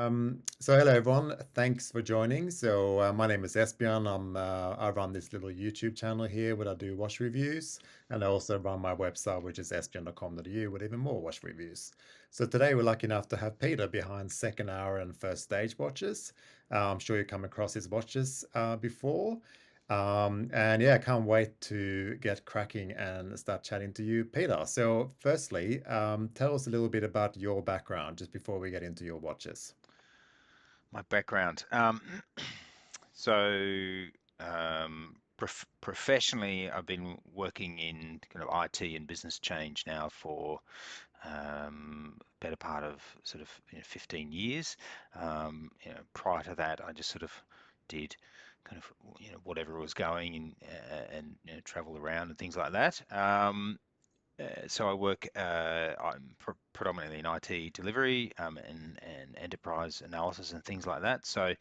So hello everyone, thanks for joining. My name is Espion. I run this little YouTube channel here where I do watch reviews, and I also run my website, which is espion.com.au, with even more watch reviews. So today we're lucky enough to have Peter behind second hour and first stage watches. I'm sure you've come across his watches before. And yeah, I can't wait to get cracking and start chatting to you, Peter. So firstly, tell us a little bit about your background just before we get into your watches. My background. So professionally, I've been working in kind of IT and business change now for better part of sort of 15 years. Prior to that, I just sort of did kind of whatever was going and travel around and things like that. So I work, I'm predominantly in IT delivery and enterprise analysis and things like that. So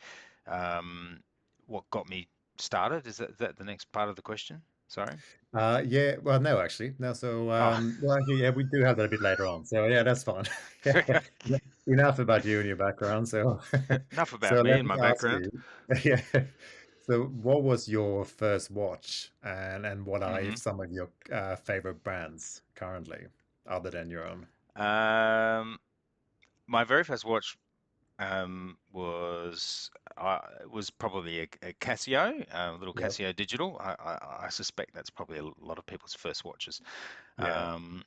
um, what got me started, is that the next part of the question? Sorry. Yeah, well, no, actually, no. Oh, Well, actually, yeah, we do have that a bit later on. So, yeah, that's fine. Yeah, yeah. Enough about you and your background. So, enough about so me let and me my ask background. you, yeah. So, what was your first watch, and what are hmm some of your favorite brands currently, other than your own? Um, my very first watch was probably a Casio, a little Yeah, Casio digital. I suspect that's probably a lot of people's first watches. yeah, Um,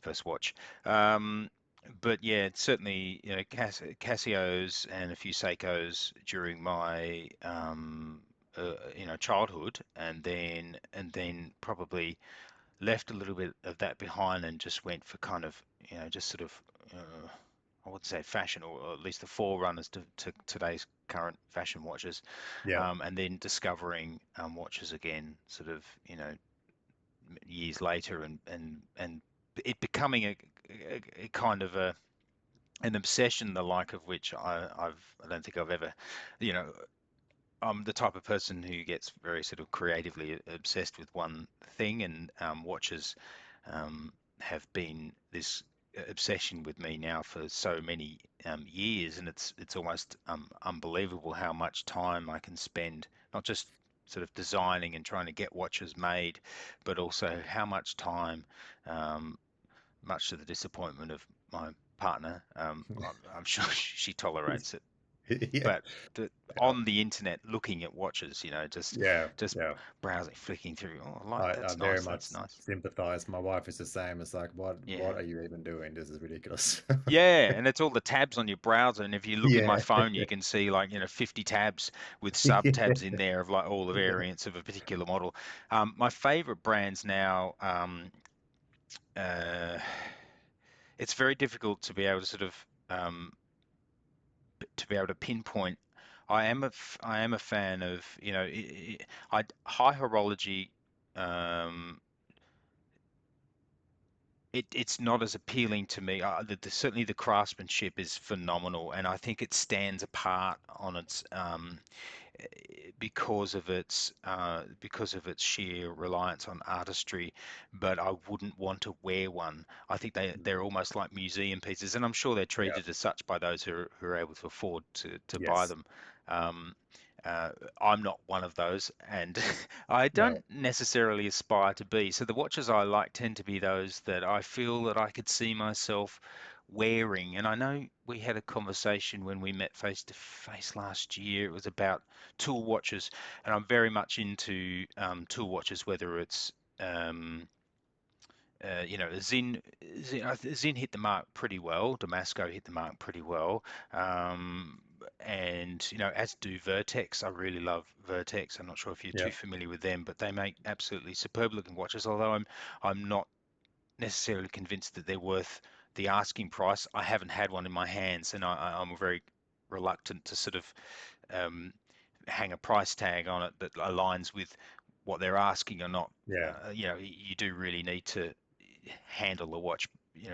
First watch. Um, but yeah, it's certainly Casios and a few Seikos during my childhood, and then probably left a little bit of that behind and just went for kind of just sort of I would say fashion, or at least the forerunners to today's current fashion watches, yeah. and then discovering watches again, sort of years later, and it becoming a kind of an obsession, the like of which I don't think I've ever, you know, I'm the type of person who gets very sort of creatively obsessed with one thing, and watches have been this obsession with me now for so many years, and it's almost unbelievable how much time I can spend, not just sort of designing and trying to get watches made, but also how much time, um, much to the disappointment of my partner, I'm sure she tolerates it, Yeah, but on the internet looking at watches, yeah, just yeah. browsing, flicking through. Oh, I like I that's very nice, much that's nice. sympathize. My wife is the same. It's like, what Yeah. are you even doing? This is ridiculous. Yeah, and it's all the tabs on your browser, and if you look in my Yeah. phone, you can see like 50 tabs with sub tabs Yeah. in there of like all the Yeah. variants of a particular model. My favorite brands now, uh, it's very difficult to be able to sort of to be able to pinpoint. I am a fan of high horology. Um, it's not as appealing to me. Certainly the craftsmanship is phenomenal, and I think it stands apart on its because of its sheer reliance on artistry. But I wouldn't want to wear one. I think they're almost like museum pieces, and I'm sure they're Yeah. treated as such by those who are able to afford to buy Yes. them. Um, uh, I'm not one of those, and I No. don't necessarily aspire to be. So the watches I like tend to be those that I feel that I could see myself wearing. And I know we had a conversation when we met face to face last year. It was about tool watches, and I'm very much into tool watches, whether it's Zin hit the mark pretty well. Damasco hit the mark pretty well, um, and as do Vertex. I really love Vertex. I'm not sure if you're Yeah. too familiar with them, but they make absolutely superb looking watches. Although I'm not necessarily convinced that they're worth the asking price. I haven't had one in my hands, and I'm very reluctant to sort of um, hang a price tag on it that aligns with what they're asking or not. Yeah. You do really need to handle the watch,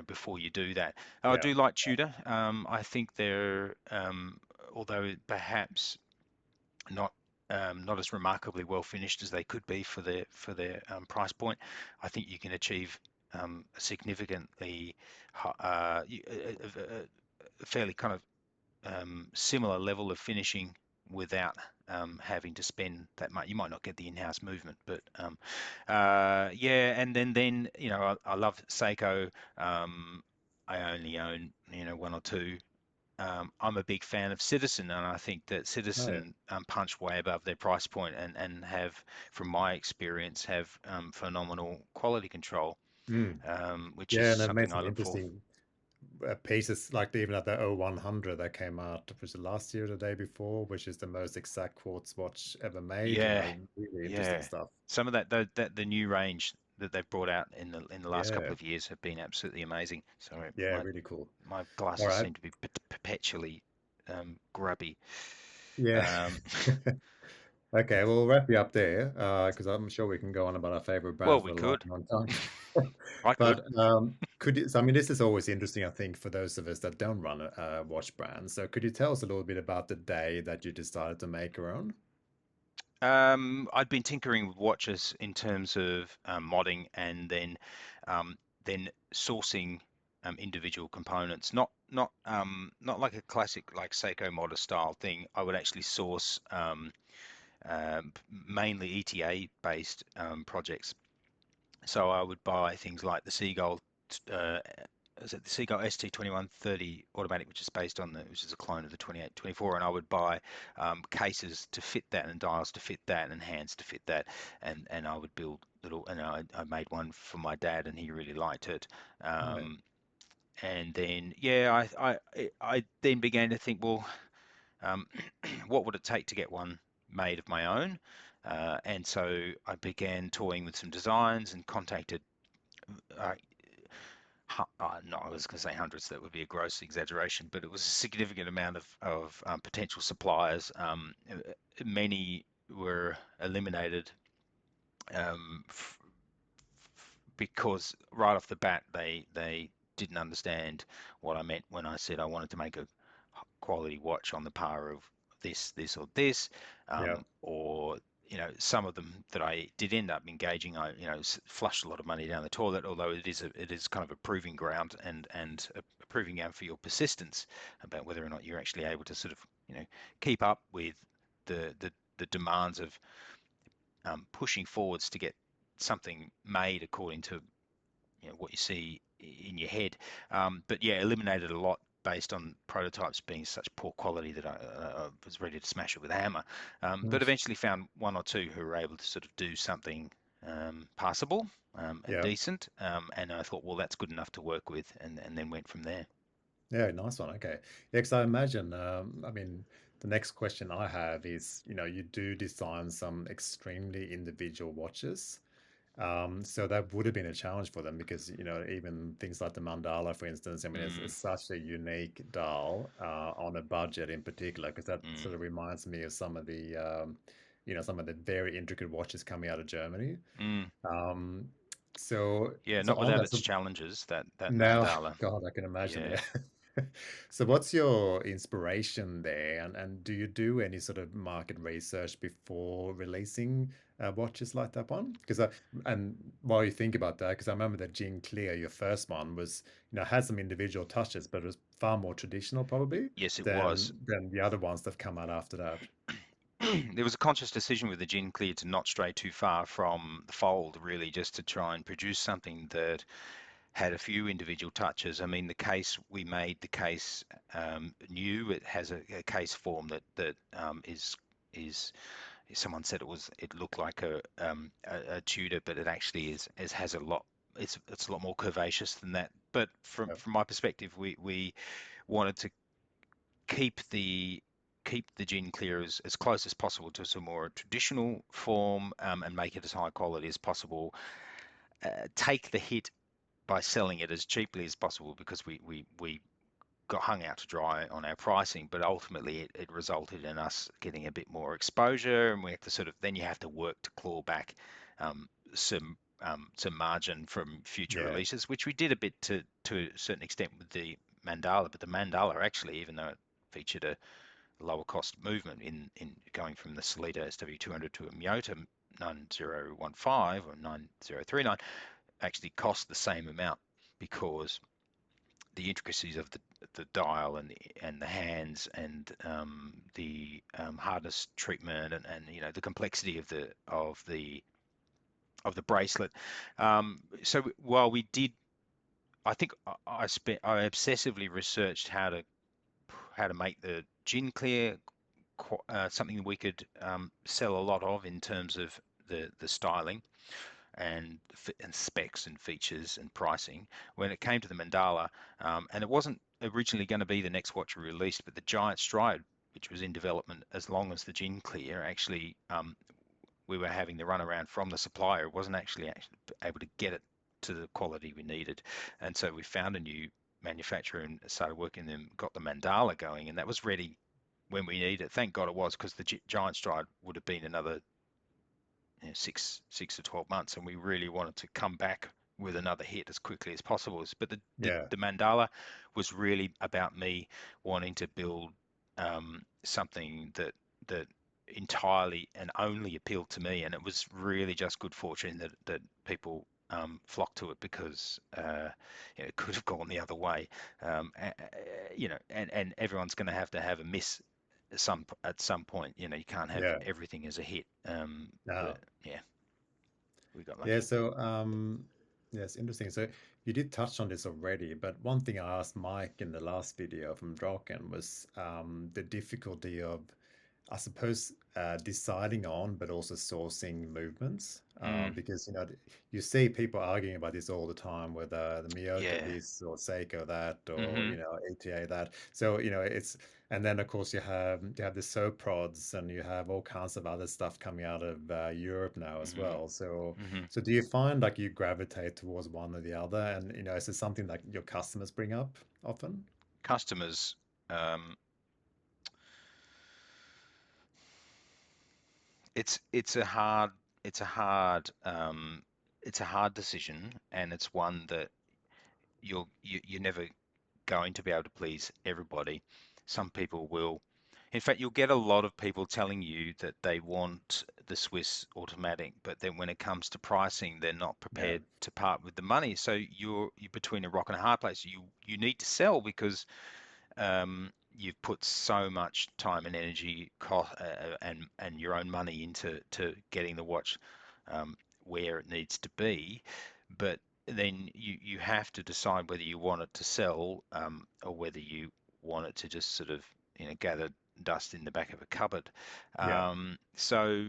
before you do that. I Yeah. do like Tudor. I think they're, although perhaps not not as remarkably well finished as they could be for their price point. I think you can achieve a significantly a fairly kind of similar level of finishing without having to spend that much. You might not get the in-house movement, but yeah. And then I love Seiko. I only own one or two. I'm a big fan of Citizen, and I think that Oh yeah. Citizen punch way above their price point, and have, from my experience, have phenomenal quality control, Mm. which is Yeah, and they've made something I some look for. interesting pieces, like even at the 0100 that came out, was it last year or the day before, which is the most exact quartz watch ever made. Yeah, Really interesting yeah. stuff. Some of the new range that they've brought out in the last couple Yeah, of years have been absolutely amazing. Sorry, yeah, my really cool. my All glasses right. seem to be perpetually grubby. Yeah. Um, Okay, we'll wrap you up there, because I'm sure we can go on about our favorite well, brands we for a long, could. long time. I could. But could you, so I mean, this is always interesting, I think, for those of us that don't run a watch brand. So could you tell us a little bit about the day that you decided to make your own? I'd been tinkering with watches in terms of modding, and then sourcing individual components, not like a classic like Seiko modder style thing. I would actually source mainly ETA based projects. So I would buy things like the Seagull, uh, is it the Seagull ST2130 automatic, which is a clone of the 2824, and I would buy cases to fit that, and dials to fit that, and hands to fit that, and I would build little, and I made one for my dad, and he really liked it. Yeah, And then yeah, I then began to think, well, um, what would it take to get one made of my own? And so I began toying with some designs and contacted, uh, no, I was going to say hundreds, that would be a gross exaggeration, but it was a significant amount of potential suppliers. Many were eliminated um, because right off the bat they didn't understand what I meant when I said I wanted to make a quality watch on the par of this, or this, yeah, or some of them that I did end up engaging, I flushed a lot of money down the toilet. Although it is kind of a proving ground, and a proving ground for your persistence about whether or not you're actually able to sort of keep up with the demands of pushing forwards to get something made according to what you see in your head. But yeah, eliminated a lot based on prototypes being such poor quality that I was ready to smash it with a hammer. mm, But eventually found one or two who were able to sort of do something passable and yeah, decent. And I thought, well, that's good enough to work with, and then went from there. yeah. Nice one. Okay, yeah. Because I imagine, I mean, the next question I have is, you do design some extremely individual watches. So that would have been a challenge for them because, even things like the mandala, for instance, I mean, it's Mm, such a unique dial on a budget in particular, because that mm, sort of reminds me of some of the very intricate watches coming out of Germany. mm. Um, so, Yeah, so not on without that, its so challenges, that now, mandala. God, I can imagine, Yeah. yeah. So what's your inspiration there? And do you do any sort of market research before releasing watches like that one? And while you think about that, because I remember that Jean Clear, your first one, was, had some individual touches, but it was far more traditional probably Yes, it was. than the other ones that have come out after that. There was a conscious decision with the gin clear to not stray too far from the fold, really, just to try and produce something that had a few individual touches. I mean, the case we made, the case new. It has a case form that is. Someone said it looked like a Tudor, but it actually is has a lot. It's a lot more curvaceous than that. But from Yeah, my perspective, we wanted to keep the keep the gin clear as close as possible to some more traditional form, and make it as high quality as possible. Take the hit by selling it as cheaply as possible, because we got hung out to dry on our pricing, but ultimately it resulted in us getting a bit more exposure, and we have to sort of, then you have to work to claw back some margin from future yeah, releases, which we did a bit to a certain extent with the Mandala. But the Mandala, actually, even though it featured a lower cost movement in going from the Salita SW200 to a Miyota 9015 or 9039, actually cost the same amount, because the intricacies the dial and the hands and the hardness treatment and the complexity of the bracelet. So while we did, I think I obsessively researched how to make the gin clear, something we could sell a lot of in terms of the styling and specs and features and pricing. When it came to the mandala, and it wasn't originally going to be the next watch we released, but the Giant Stride, which was in development as long as the gin clear, actually we were having the runaround from the supplier. It wasn't actually able to get it to the quality we needed, and so we found a new manufacturer and started working them, got the mandala going, and that was ready when we needed it. Thank God it was, because the Giant Stride would have been another 6 to 12 months, and we really wanted to come back with another hit as quickly as possible. But Yeah. the mandala was really about me wanting to build something that entirely and only appealed to me, and it was really just good fortune that people flocked to it, because it could have gone the other way. And everyone's going to have a miss at some point. You can't have Yeah. everything as a hit. But No. yeah, we got Yeah, lucky. so yeah, it's interesting. So you did touch on this already, but one thing I asked Mike in the last video from Droken was the difficulty of, I suppose, deciding on, but also sourcing movements. Mm, Because you see people arguing about this all the time, whether the Miyota yeah. this or Seiko that, or Hmm. ATA that. So it's, and then of course you have the soap prods, and you have all kinds of other stuff coming out of Europe now as Hmm. well. So Hmm. so do you find like you gravitate towards one or the other, and is it something that your customers bring up often? Customers, um, it's a hard it's a hard it's a hard decision, and it's one that you're never going to be able to please everybody. Some people will. In fact, you'll get a lot of people telling you that they want the Swiss automatic, but then when it comes to pricing, they're not Yeah, prepared to part with the money. So you're between a rock and a hard place. You need to sell, because you've put so much time and energy, cost, and your own money into getting the watch where it needs to be. But then you have to decide whether you want it to sell, or whether you want it to just sort of gather dust in the back of a cupboard. yeah, So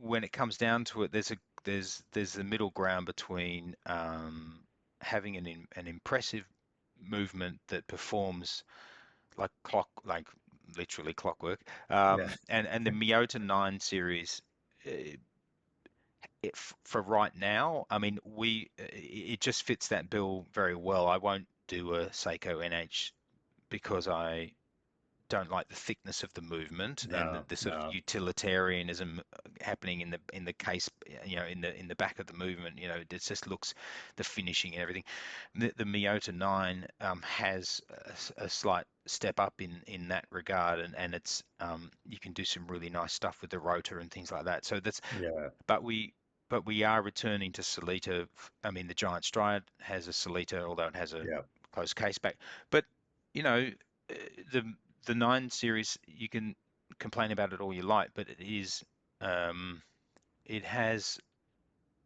when it comes down to it, there's a middle ground between having an impressive movement that performs like literally clockwork. yeah, And the Miyota 9 series, uh, for right now, I mean, it just fits that bill very well. I won't do a Seiko NH because I don't like the thickness of the movement and no, the sort of no, utilitarianism happening in the case, in the back of the movement. It just looks, the finishing and everything. The Miyota 9 has a slight step up in that regard, and it's you can do some really nice stuff with the rotor and things like that. So that's yeah, but we are returning to Solita. I mean, the Giant Stride has a Solita, although it has a yeah, closed case back. But you know, uh, the the 9 series, you can complain about it all you like, but um, it has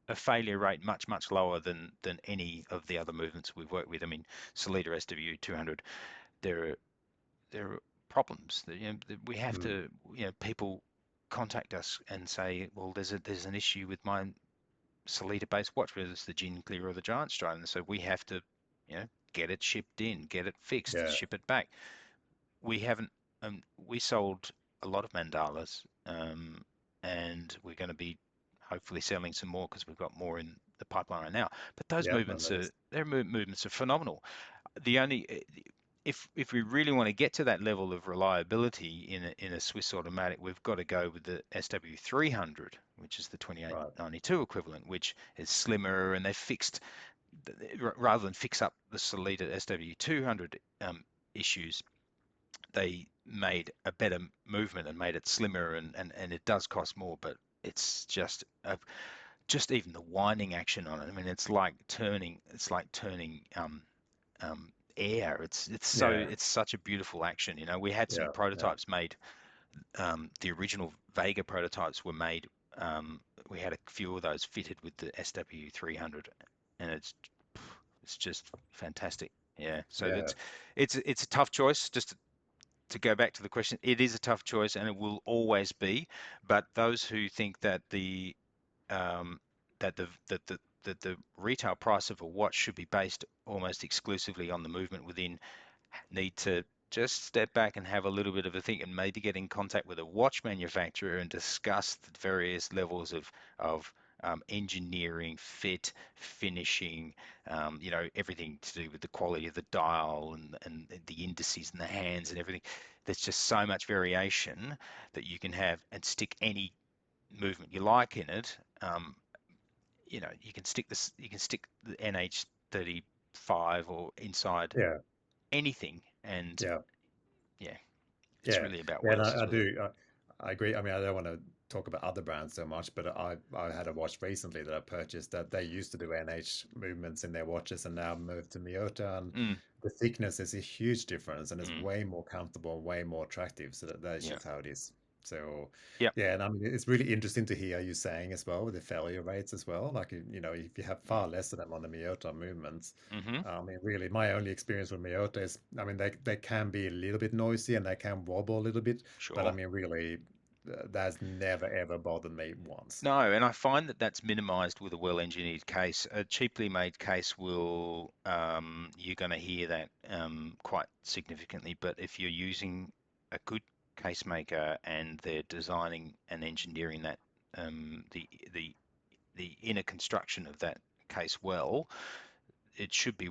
a failure rate much lower than any of the other movements we've worked with. I mean, Solita SW 200, there are there are problems that, that we have mm, to, people contact us and say, well, there's an issue with my Solita based watch, whether it's the Gin Clear or the Giant Stride, and so we have to, get it shipped in, get it fixed, yeah, ship it back. We haven't, we sold a lot of mandalas, and we're going to be hopefully selling some more, because we've got more in the pipeline right now. But those yeah, no, movements nice. their movements are phenomenal. The only If we really want to get to that level of reliability in a Swiss automatic, we've got to go with the SW300, which is the Right, 2892 equivalent, which is slimmer, and they fixed, rather than fix up the Solita SW200 issues, they made a better movement and made it slimmer, and it does cost more, but it's just even the winding action on it. I mean, it's like turning um, air. Yeah, It's such a beautiful action. You know, we had some yeah, yeah, prototypes made. The original Vega prototypes were made. Um, we had a few of those fitted with the SW300, and it's just fantastic. Yeah. So yeah, it's a tough choice. Just to go back to the question, it is a tough choice, and it will always be. But those who think that um, the retail price of a watch should be based almost exclusively on the movement within, need to just step back and have a little bit of a think, and maybe get in contact with a watch manufacturer and discuss the various levels of engineering, fit, finishing, everything to do with the quality of the dial and the indices and the hands and everything. There's just so much variation that you can have and stick any movement you like in it. You can stick the NH35 or inside yeah, anything, and yeah. yeah, it's Yeah, really about yeah, what and else is I with it. do. I agree. I mean, I don't want to talk about other brands so much, but I had a watch recently that I purchased that they used to do NH movements in their watches and now moved to Miyota, and Mm, the thickness is a huge difference and it's mm, way more comfortable, way more attractive. So that's yeah, just how it is. So yeah, yeah, and I mean, it's really interesting to hear you saying as well with the failure rates as well. Like if you have mm, far less of them on the Miyota movements. mm-hmm, I mean, really, my only experience with Miyota is, I mean, they can be a little bit noisy and they can wobble a little bit, but I sure. mean, really, that's never ever bothered me once. No, and I find that that's minimized with a well-engineered case. A cheaply made case will, you're going to hear that quite significantly, but if you're using a good case maker and they're designing and engineering that, um, the the the inner construction of that case well, it should be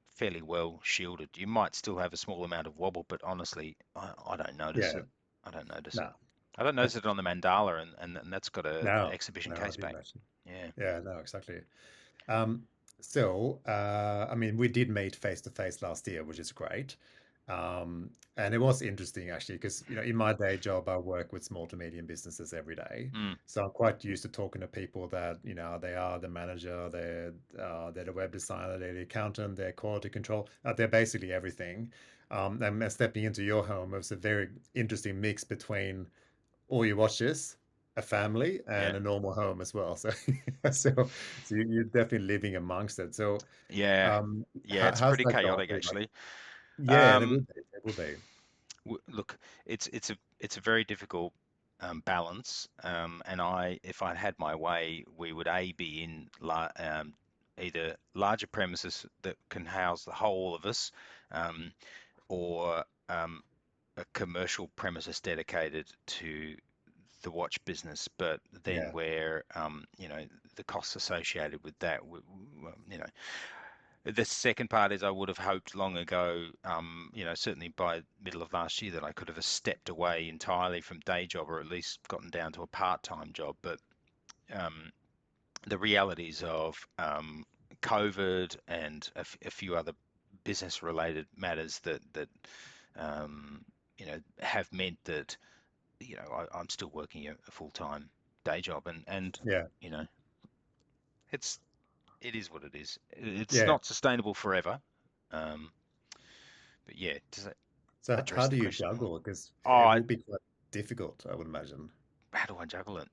fairly well shielded. You might still have a small amount of wobble, but honestly, I don't notice Yeah, it. I don't notice it. no, I don't notice that's it on the Mandala, and that's got a no, exhibition no, I case didn't back. actually. Yeah. Yeah, no, exactly. Um, I mean, we did meet face to face last year, which is great. And it was interesting actually, because in my day job, I work with small to medium businesses every day. Mm, So I'm quite used to talking to people that, they are the manager, they're the web designer, they're the accountant, they're quality control, they're basically everything. And stepping into your home, it was a very interesting mix between all your watches, a family, yeah. and a normal home as well. So, so, you're definitely living amongst it. So, Yeah. Yeah. It's how's pretty that going chaotic for you? Like, actually. yeah, it Um, will be. It will be. Look, it's a very difficult balance. And if I had my way, we would be in either larger premises that can house the whole of us, um, or a commercial premises dedicated to the watch business, but then Yeah, where the costs associated with that, the second part is I would have hoped long ago, certainly by middle of last year, that I could have stepped away entirely from day job, or at least gotten down to a part-time job. But um, the realities of COVID and a few other business-related matters that have meant that I'm still working a full-time day job, and yeah, you know it's it is what it is. It's yeah. not sustainable forever. Um, but yeah, does that So, how address do the you question? juggle? Because Oh, it will be quite difficult, I would imagine. how do I juggle it?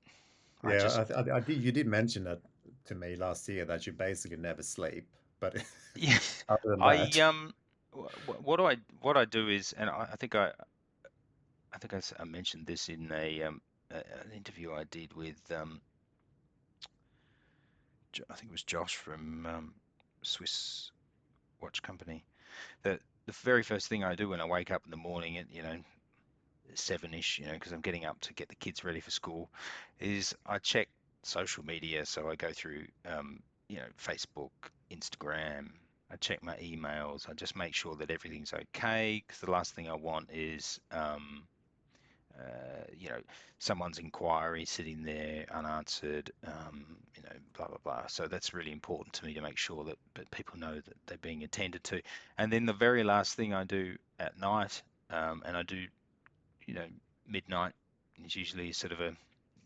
I just Yeah, you did mention that to me last year that you basically never sleep, but yeah, other than I that, what I do is, and I think I mentioned this in an interview I did with I think it was Josh from Swiss watch company. That the very first thing I do when I wake up in the morning at 7ish, because I'm getting up to get the kids ready for school, is I check social media. So I go through Facebook, Instagram. I check my emails. I just make sure that everything's okay, because the last thing I want is someone's inquiry sitting there unanswered, blah, blah, blah. So that's really important to me to make sure that people know that they're being attended to. And then the very last thing I do at night, and I do, you know, midnight is usually sort of a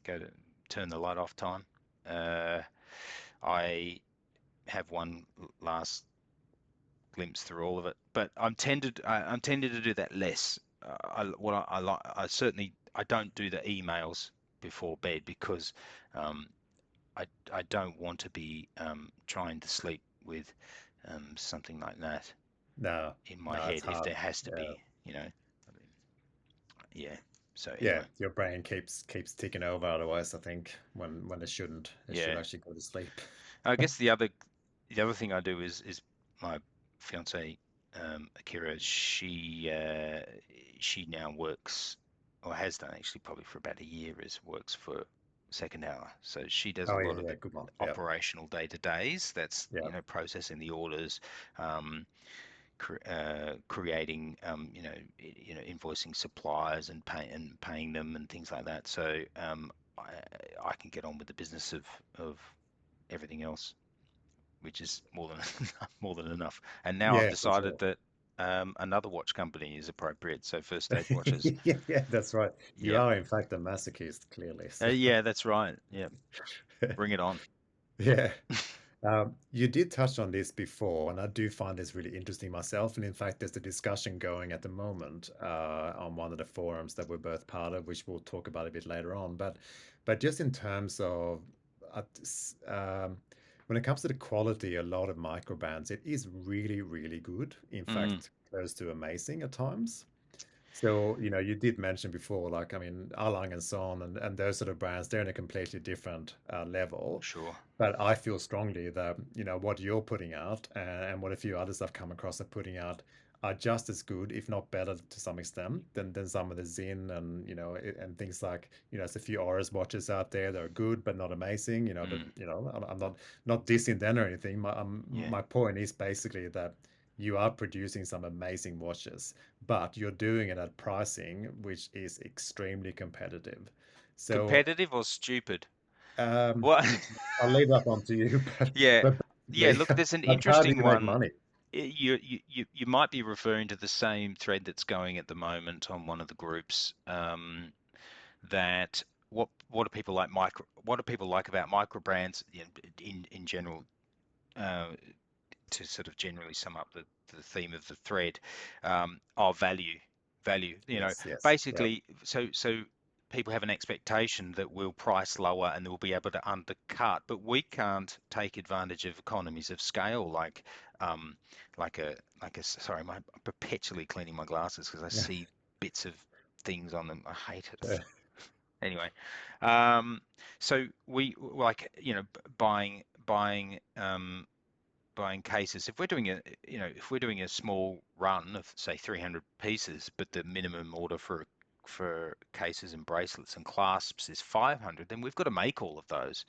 go to turn the light off time. I have one last glimpse through all of it. But I'm tended to do that less. I like, I don't do the emails before bed because um, I don't want to be trying to sleep with something like that No, in my no, it's head if hard. there has to Yeah. be, you know. I mean, yeah. So Yeah, anyway, your brain keeps ticking over otherwise, I think, when it shouldn't. It should yeah. actually go to sleep. I guess the other thing I do is my fiance Akira. She now works or has done actually probably for about a year is works for Second Hour. So she does a Oh yeah, lot of yeah, the good one. Yeah, operational day to days. That's yeah, processing the orders, um, creating invoicing suppliers and paying them and things like that. So I I can get on with the business of everything else, which is more than more than enough. And now I've yeah, for decided sure. that another watch company is appropriate. So First Stage watches. Yeah, yeah, that's right. You Yeah, are in fact a masochist, clearly. So yeah, that's right. Yeah, bring it on. yeah. You did touch on this before, and I do find this really interesting myself. And in fact, there's a discussion going at the moment on one of the forums that we're both part of, which we'll talk about a bit later on. But just in terms of uh, s- um, when it comes to the quality, a lot of microbrands, it is really, really good. In Mm, fact, close to amazing at times. So, you did mention before, like, I mean, Alang and so on, and those sort of brands, they're in a completely different level. sure. But I feel strongly that, what you're putting out and what a few others I've come across are putting out are just as good, if not better to some extent, than some of the Zin and, and things like, there's a few Oris watches out there that are good, but not amazing, but, Mm, I'm not dissing them or anything. yeah. My point is basically that you are producing some amazing watches, but you're doing it at pricing which is extremely competitive. So Competitive or stupid? um, What? I'll leave that one to you, but Yeah, but yeah. basically, Look, there's an but how do interesting you make one. money? You might be referring to the same thread that's going at the moment on one of the groups. That what do people like what do people like about micro brands in general, uh, to sort of generally sum up the theme of the thread, of value, Yes, yes, yeah, basically. So people have an expectation that we'll price lower and we'll be able to undercut, but we can't take advantage of economies of scale um sorry, I'm perpetually cleaning my glasses because I yeah, see bits of things on them. I hate it. yeah, Anyway, um, so we like, buying cases. If we're doing a small run of say 300 pieces, but the minimum order for cases and bracelets and clasps is 500, then we've got to make all of those,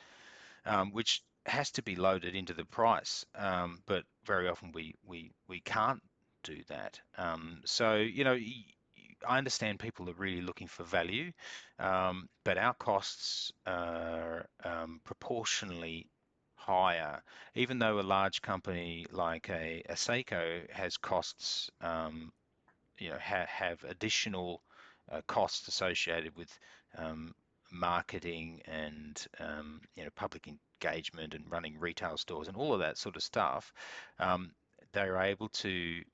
which has to be loaded into the price. But very often we can't do that. So I understand people are really looking for value, but our costs are proportionally higher. Even though a large company like a Seiko has costs, have additional costs associated with um, marketing and public engagement and running retail stores and all of that sort of stuff. They're able to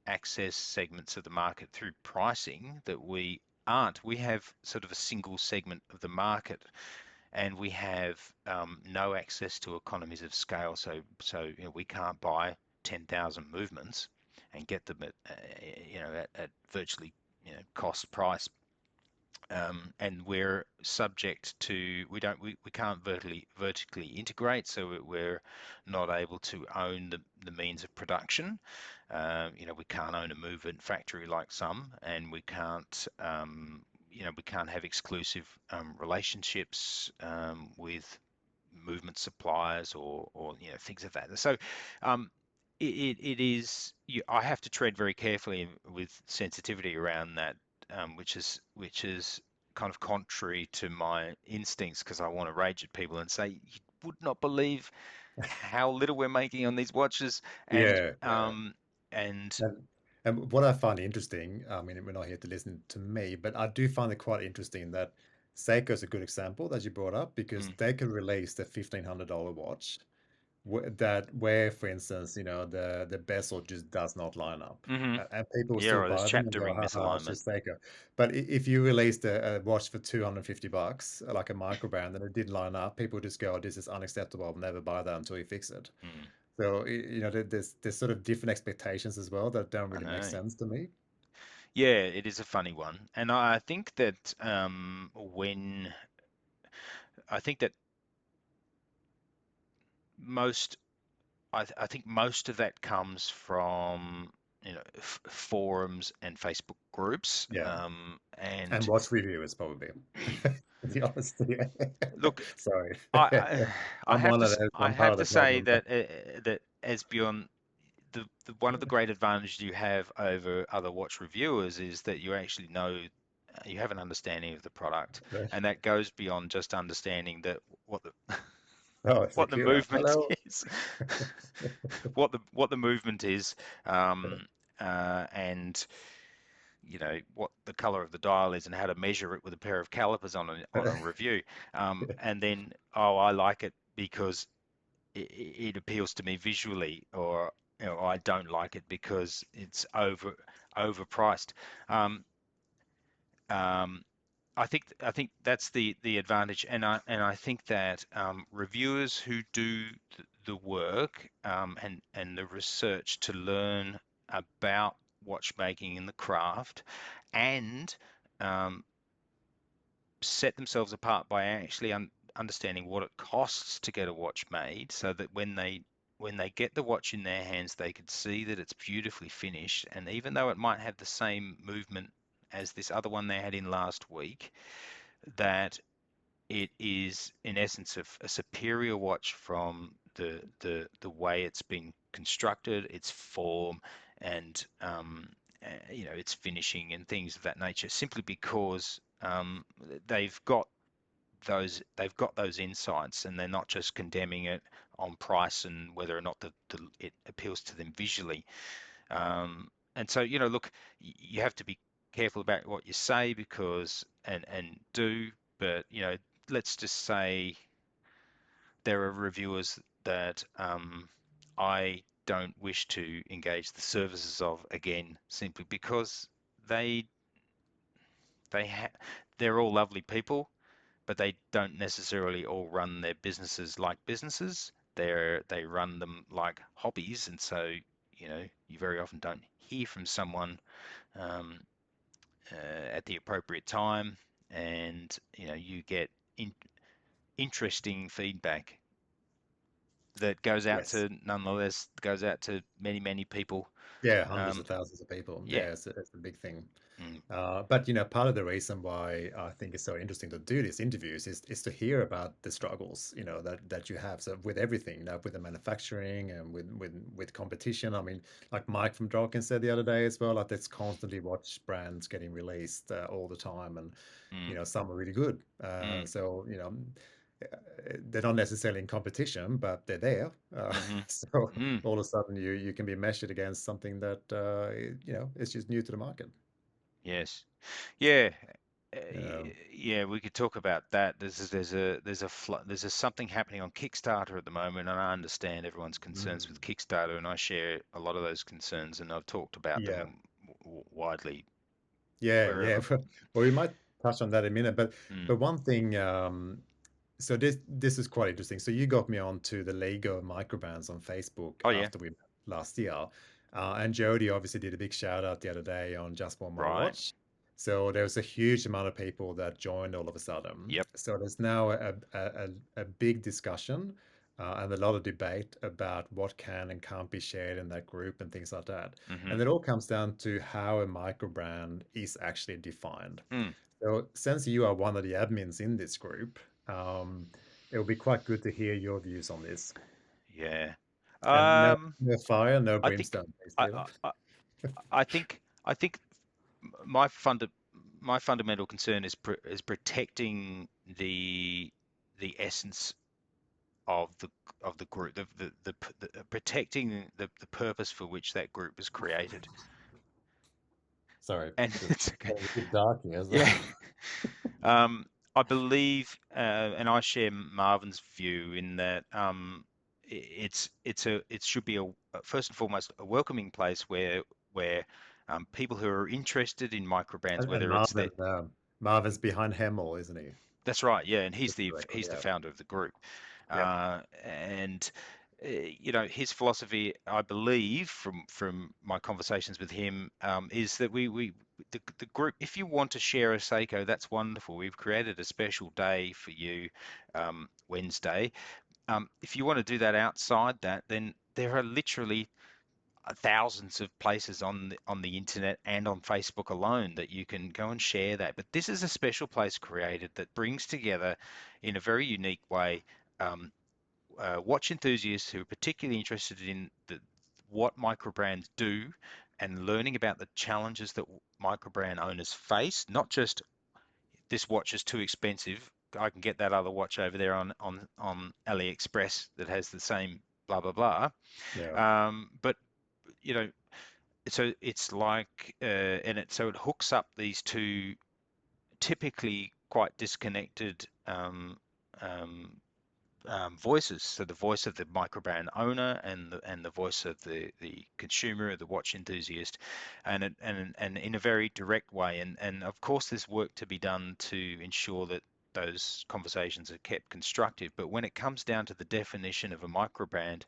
access segments of the market through pricing that we aren't. We have sort of a single segment of the market, and we have no access to economies of scale. So we can't buy 10,000 movements and get them at virtually cost price. And we're subject to we can't vertically integrate, so we're not able to own the means of production. We can't own a movement factory like some, and we can't have exclusive relationships with movement suppliers or things of that. So it is I have to tread very carefully with sensitivity around that, which is kind of contrary to my instincts, because I want to rage at people and say you would not believe how little we're making on these watches, and yeah, yeah. um and And what I find interesting, I mean, we're not here to listen to me, but I do find it quite interesting that Seiko is a good example that you brought up because mm, they could release the $1,500 watch, that where, for instance, the bezel just does not line up, Hmm. and people Yeah, still or there's buy them and chapter go, ring haha, it's misalignment. just faker. But if you released a watch for $250, like a microbrand, and it didn't line up, people just go, oh, this is unacceptable. I'll never buy that until you fix it. Mm, So there's sort of different expectations as well that don't I really make know. sense to me. Yeah, it is a funny one, and I think that when I think that most I think most of that comes from forums and Facebook groups, Yeah, and and watch reviewers probably. To be honest, yeah. look, Sorry. I, I I I'm have one to of those. I I'm part have of to the say problem. that that as beyond the one of the great advantages you have over other watch reviewers is that you actually know you have an understanding of the product, and that goes beyond just understanding that what the Oh, what the secure. movement Hello. is, what the movement is, and what the color of the dial is and how to measure it with a pair of calipers on a review, and then I like it because it appeals to me visually, or I don't like it because it's overpriced. Um, um, I think that's the advantage, and I think that reviewers who do the work, and the research to learn about watchmaking and the craft, and um, set themselves apart by actually understanding what it costs to get a watch made, so that when they get the watch in their hands, they can see that it's beautifully finished, and even though it might have the same movement as this other one they had in last week, that it is in essence a superior watch from the way it's been constructed, its form, and its finishing and things of that nature, simply because they've got they've got those insights, and they're not just condemning it on price and whether or not it appeals to them visually. And so, look, you have to be careful about what you say, because and do, but let's just say there are reviewers that I don't wish to engage the services of again, simply because they they ha they're all lovely people, but they don't necessarily all run their businesses like businesses. They run them like hobbies, and so you very often don't hear from someone um, at the appropriate time, and you get interesting feedback that goes out Yes. to nonetheless goes out to many people. Yeah, hundreds Um, of thousands of people. yeah. Yeah, it's a big thing. Mm, But part of the reason why I think it's so interesting to do these interviews is to hear about the struggles, that you have. So with everything, with the manufacturing and with competition. I mean, like Mike from Drawkin said the other day as well, like there's constantly watch brands getting released all the time, and mm, some are really good. mm, So they're not necessarily in competition, but they're there. mhm, So mm. all of a sudden you can be measured against something that is just new to the market. Yes. Yeah. Yeah. Yeah, we could talk about that. There's a something happening on Kickstarter at the moment, and I understand everyone's concerns with Mm. Kickstarter, and I share a lot of those concerns, and I've talked about Yeah. them widely Yeah, yeah. wherever. Well, we might touch on that in a minute, but Mm. one thing, so this is quite interesting. So you got me onto the Lego microbrands on Facebook Oh yeah, after we met last year, and Jody obviously did a big shout out the other day on Just One More right. Watch. So there was a huge amount of people that joined all of a sudden. Yep. So there's now a big discussion and a lot of debate about what can and can't be shared in that group and things like that. Mm-hmm. And it all comes down to how a microbrand is actually defined. Mm. So, since you are one of the admins in this group, it will be quite good to hear your views on this. Yeah. And Um, no fire, no I think brimstone, please, I, David. I think my funda my fundamental concern is protecting the essence of the group, protecting the purpose for which that group was created. Sorry, And just it's okay. a bit dark here. So. Yeah. I believe, and I share Marvin's view in that, it should be first and foremost a welcoming place where people who are interested in microbrands, And whether it's the Marvin's behind Hemel, isn't he? that's right, yeah, and Just for the record, he's the yeah. founder of the group, Yep. and you know, his philosophy, I believe, from my conversations with him, is that the group, if you want to share a Seiko, that's wonderful. We've created a special day for you, Wednesday. If you want to do that outside that, then there are literally thousands of places on the internet and on Facebook alone that you can go and share that. But this is a special place created that brings together, in a very unique way, um, watch enthusiasts who are particularly interested in what microbrands do and learning about the challenges that microbrand owners face. Not just this watch is too expensive. I can get that other watch over there on AliExpress that has the same blah blah blah. Yeah. But you know, so it's like and it so it hooks up these two typically quite disconnected um, voices. So the voice of the microbrand owner and the voice of the consumer, the watch enthusiast, and in a very direct way. And of course, there's work to be done to ensure that those conversations are kept constructive. But when it comes down to the definition of a microbrand,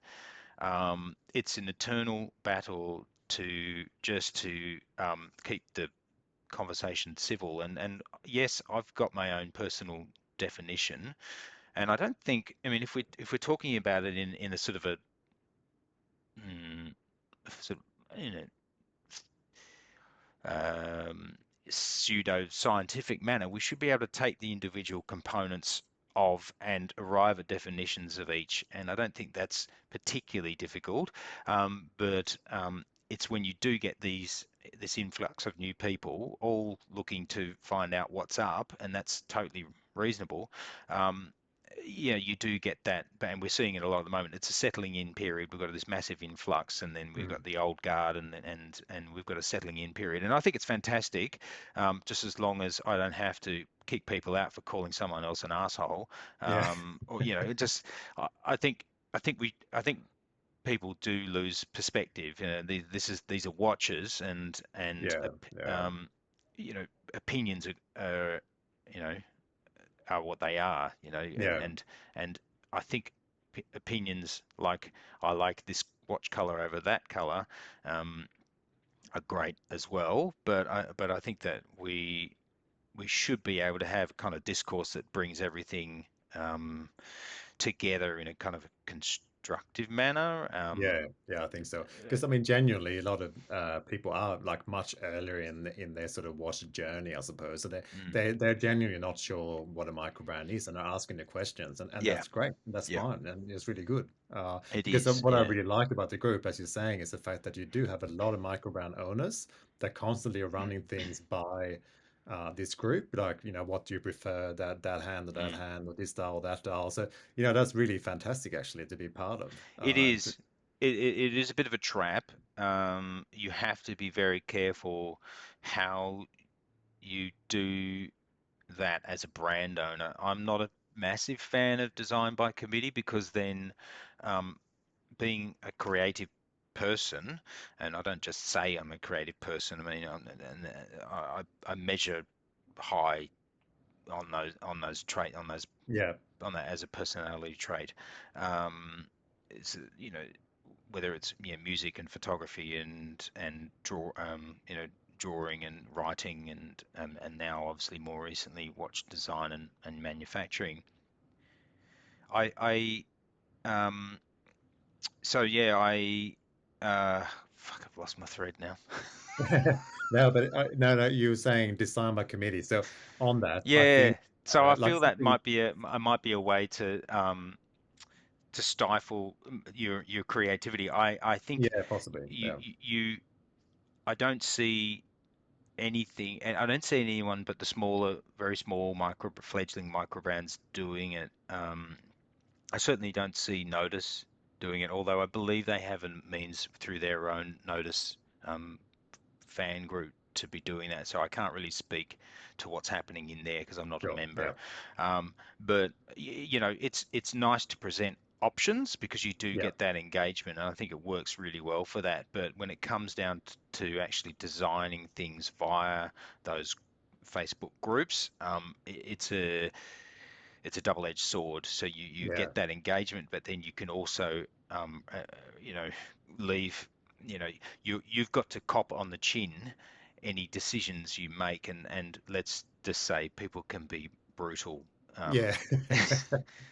it's an eternal battle to keep the conversation civil. And yes, I've got my own personal definition, and I don't think, I mean, if we're talking about it in a sort of a mm, sort of um, pseudo scientific manner, we should be able to take the individual components of and arrive at definitions of each. And I don't think that's particularly difficult, but it's when you do get this influx of new people all looking to find out what's up, and that's totally reasonable. Um, yeah, you do get that, and we're seeing it a lot at the moment. It's a settling in period. We've got this massive influx, and then we've Mm. got the old guard, and we've got a settling in period. And I think it's fantastic, just as long as I don't have to kick people out for calling someone else an asshole, Yeah. or you know, it just. I think I think people do lose perspective. You know, these are watches, Yeah. Yeah. you know, opinions are you know are what they are, you know, Yeah. and I think opinions like I like this watch color over that color um, are great as well. But I think that we should be able to have kind of discourse that brings everything together in a kind of a constructive manner. Yeah, yeah, I think so. Because I mean, genuinely, a lot of people are like much earlier in their sort of watch journey, I suppose. So Mm, they're genuinely not sure what a microbrand is, and they're asking the questions, and yeah, that's great. That's yeah, fine, and it's really good. it Because is. what I Yeah. really like about the group, as you're saying, is the fact that you do have a lot of microbrand owners that constantly are Mm, running things by this group. Like, what do you prefer, that hand or that mm. hand, or this style or that style? So, that's really fantastic actually to be part of. It is. It is a bit of a trap. You have to be very careful how you do that as a brand owner. I'm not a massive fan of design by committee because then um, being a creative person, and I don't just say I'm a creative person. I mean, I measure high Yeah, on that as a personality trait. It's you know whether it's music and photography and drawing and writing and now obviously more recently watch design and manufacturing. I so yeah fuck, I've lost my thread now. no, but no, no, you were saying design by committee. So on that, I Yeah, think so I like feel that something. might be a way to stifle your creativity. I think Yeah, possibly. Yeah, you I don't see anything, and I don't see anyone but the smaller, very small fledgling micro brands doing it. I certainly don't see Notice doing it, although I believe they have a means through their own Notice um, fan group to be doing that. So I can't really speak to what's happening in there because I'm not a sure. member. Yeah, But you know, it's nice to present options because you do Yeah. get that engagement, and I think it works really well for that. But when it comes down to actually designing things via those Facebook groups, it's a double-edged sword. So you Yeah. get that engagement, but then you can also you know leave you've got to cop on the chin any decisions you make, and let's just say people can be brutal. um, Yeah,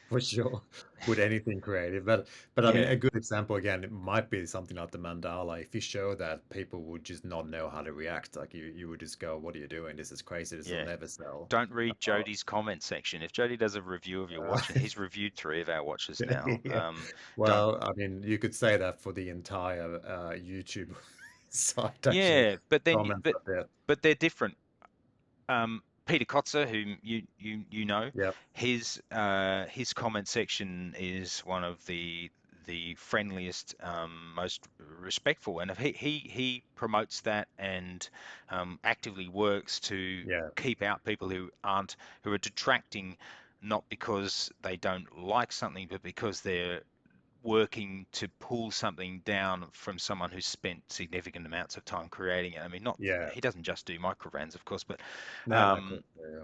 for sure. With anything creative, but I mean, yeah, a good example again, it might be something like the mandala. If you show that, people would just not know how to react. Like you would just go, "What are you doing? This is crazy. This will yeah. never sell." Don't read Uh, Jody's comment section. If Jody does a review of your uh, watch, and he's reviewed 3 of our watches now, yeah. don't. Well, I mean, you could say that for the entire YouTube site, actually. Yeah, but then Comments but are there. but they're different. Peter Kotzer, whom you know, Yep. his comment section is one of the friendliest, most respectful, and if he promotes that and actively works to Yeah. keep out people who are detracting, not because they don't like something, but because they're working to pull something down from someone who's spent significant amounts of time creating it. I mean, not Yeah. he doesn't just do microbrands, of course, but No, no, of um, course. Yeah.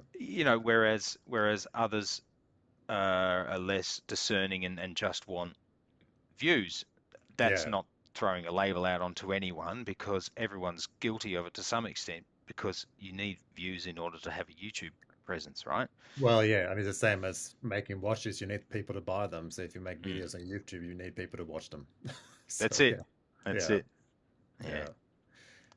whereas others are less discerning and just want views. That's Yeah. not throwing a label out onto anyone because everyone's guilty of it to some extent because you need views in order to have a YouTube presence, right? Well, yeah, I mean, it's the same as making watches. You need people to buy them. So if you make Mm, videos on YouTube, you need people to watch them. that's So it. yeah, That's yeah, it. Yeah. yeah.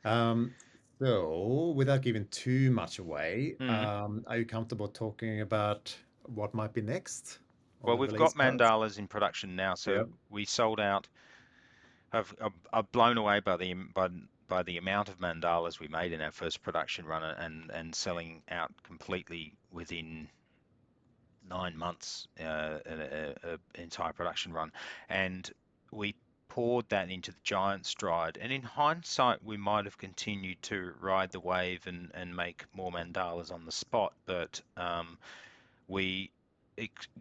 Um, so without giving too much away, Mm. are you comfortable talking about what might be next on Well, the we've release got cards? mandalas in production now, Yeah, so we sold out. I've blown away by the amount of mandalas we made in our first production run, and selling out completely within 9 months, an entire production run, and we poured that into the giant stride. And in hindsight, we might have continued to ride the wave and make more mandalas on the spot, but we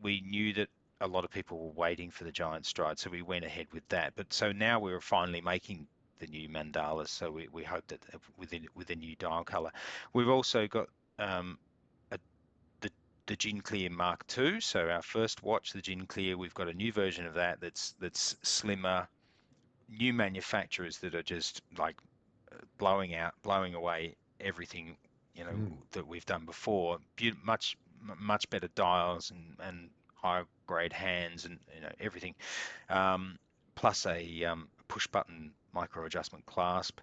we knew that a lot of people were waiting for the giant stride, so we went ahead with that. But so now we were finally making the new mandalas, so we hope that with a new dial color. We've also got um, a, the Gin Clear Mark II. So our first watch, the Gin Clear, we've got a new version of that that's slimmer, new manufacturers that are just like blowing away everything mm, that we've done before. Much better dials and higher grade hands and everything. Um, Plus a push button micro adjustment clasp.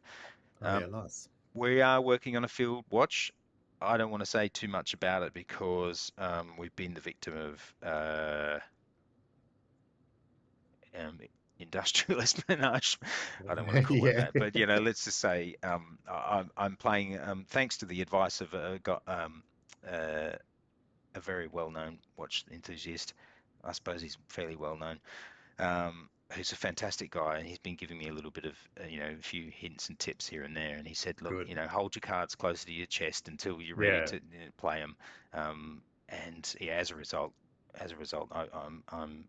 oh Um, yeah, nice. we are working on a field watch. I don't want to say too much about it because we've been the victim of um, industrial espionage. I don't want to call it Yeah, that, but let's just say I'm playing. Thanks to the advice of uh, a very well-known watch enthusiast. I suppose he's fairly well-known. Who's a fantastic guy, and he's been giving me a little bit of a few hints and tips here and there. And he said, look, good. hold your cards closer to your chest until you're ready Yeah. to play them. And yeah, as a result, I'm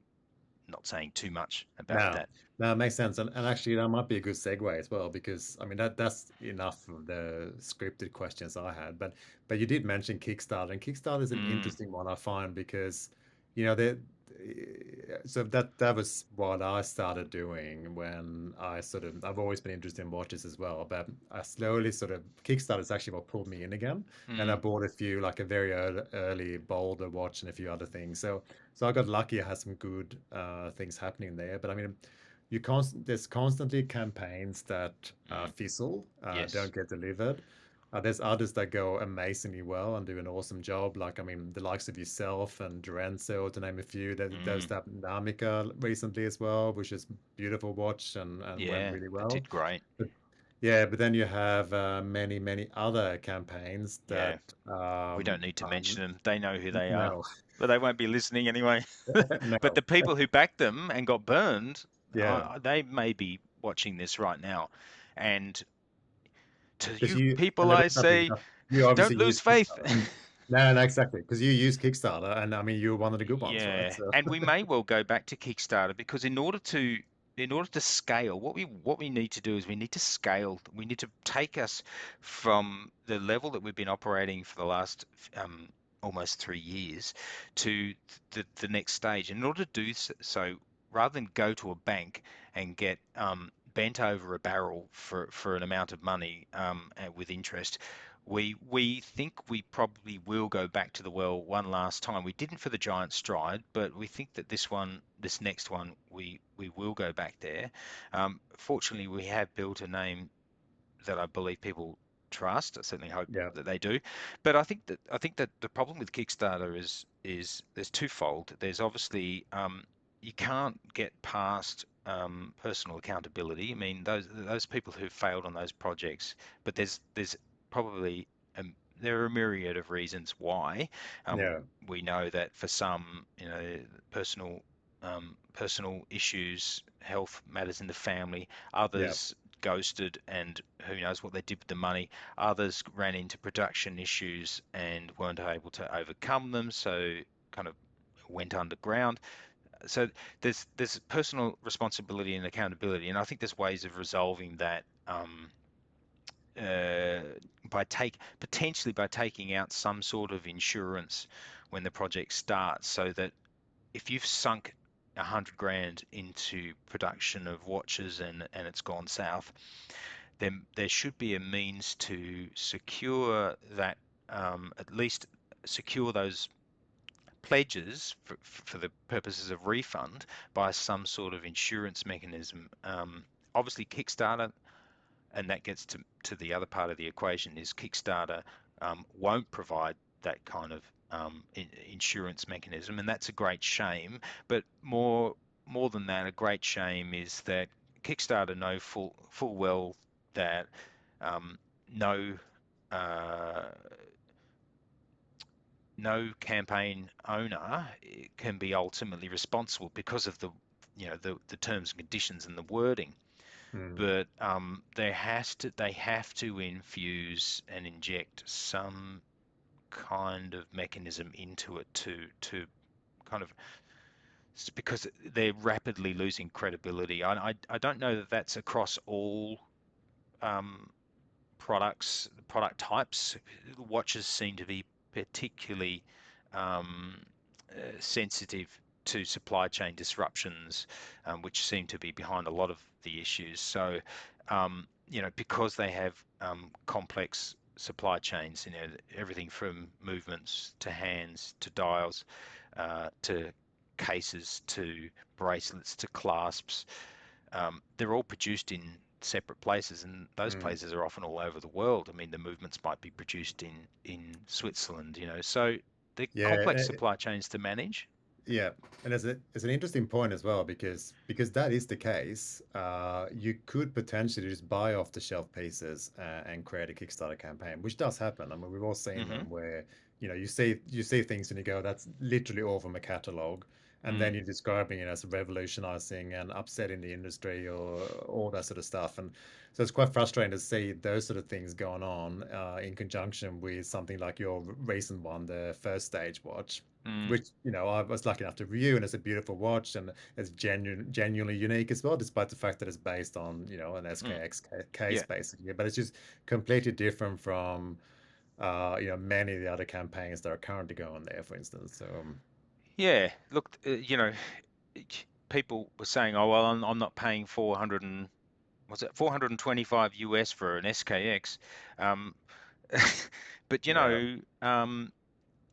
not saying too much about No, that. no, it makes sense. And actually that might be a good segue as well, because I mean that's enough of the scripted questions I had. But you did mention Kickstarter, and Kickstarter is an Mm, interesting one I find because they so that was what I started doing when I've always been interested in watches as well, but I slowly Kickstarter is actually what pulled me in again, and I mm, bought a few, like a very early Boulder watch and a few other things. So I got lucky. I had some good things happening there. But I mean, there's constantly campaigns that mm. fizzle, Yes. don't get delivered. There's others that go amazingly well and do an awesome job. Like, I mean, the likes of yourself and Duranzo, to name a few. There's Mm, that Namika recently as well, which is beautiful watch and went yeah, really that well. did great. But yeah, but then you have many, many other campaigns Yeah, that we don't need to I'm mention them. They know who they are, no, but they won't be listening anyway. But no, the people who backed them and got burned, yeah. they may be watching this right now. And to Because you you, and people, the I reason I bring say, it up, you obviously don't lose use faith. Kickstarter. No, no, exactly. Because you use Kickstarter, and I mean, you're one of the good ones, right? Yeah, So, and we may well go back to Kickstarter because in order to scale, what we need to do is we need to scale. We need to take us from the level that we've been operating for the last almost 3 years to the next stage. And in order to do so, rather than go to a bank and get bent over a barrel for an amount of money with interest, we think we probably will go back to the well one last time. We didn't for the giant stride, but we think that this next one, we will go back there. Fortunately, we have built a name that I believe people trust. I certainly hope yeah, that they do. But I think that the problem with Kickstarter is there's twofold. There's obviously you can't get past personal accountability. I mean, those people who failed on those projects, but there's probably there are a myriad of reasons why. Um, yeah, we know that for some, personal personal issues, health matters in the family. yeah. Others ghosted, and who knows what they did with the money. Others ran into production issues and weren't able to overcome them, so kind of went underground. So there's personal responsibility and accountability, and I think there's ways of resolving that uh, potentially by taking out some sort of insurance when the project starts, so that if you've sunk 100 grand into production of watches and it's gone south, then there should be a means to secure that, at least secure those pledges for the purposes of refund by some sort of insurance mechanism. Obviously, Kickstarter, and that gets to the other part of the equation, is Kickstarter won't provide that kind of insurance mechanism, and that's a great shame. But more than that, a great shame is that Kickstarter know full well that um, no uh, no campaign owner can be ultimately responsible because of the terms and conditions and the wording. Mm, But they have to infuse and inject some kind of mechanism into it to kind of, because they're rapidly losing credibility. I don't know that that's across all um, product types. Watches seem to be particularly um, sensitive to supply chain disruptions, which seem to be behind a lot of the issues. So, because they have complex supply chains, everything from movements to hands to dials, to cases to bracelets to clasps, they're all produced in separate places, and those mm. places are often all over the world. I mean, the movements might be produced in Switzerland, so they're complex Yeah, supply chains to manage. yeah, and it's an interesting point as well because that is the case. You could potentially just buy off the shelf pieces and create a Kickstarter campaign, which does happen. I mean, we've all seen Hmm. them where you see things and you go, that's literally all from a catalog, and then Mm, you're describing it as revolutionizing and upsetting the industry or all that sort of stuff. And so it's quite frustrating to see those sort of things going on in conjunction with something like your recent one, the first stage watch, mm, which I was lucky enough to review, and it's a beautiful watch, and it's genuinely unique as well, despite the fact that it's based on an mm. SKX case Yeah, basically. But it's just completely different from many of the other campaigns that are currently going there, for instance. So yeah. Look, people were saying, "Oh well, I'm not paying 400 and was it 425 US for an SKX," um, but yeah,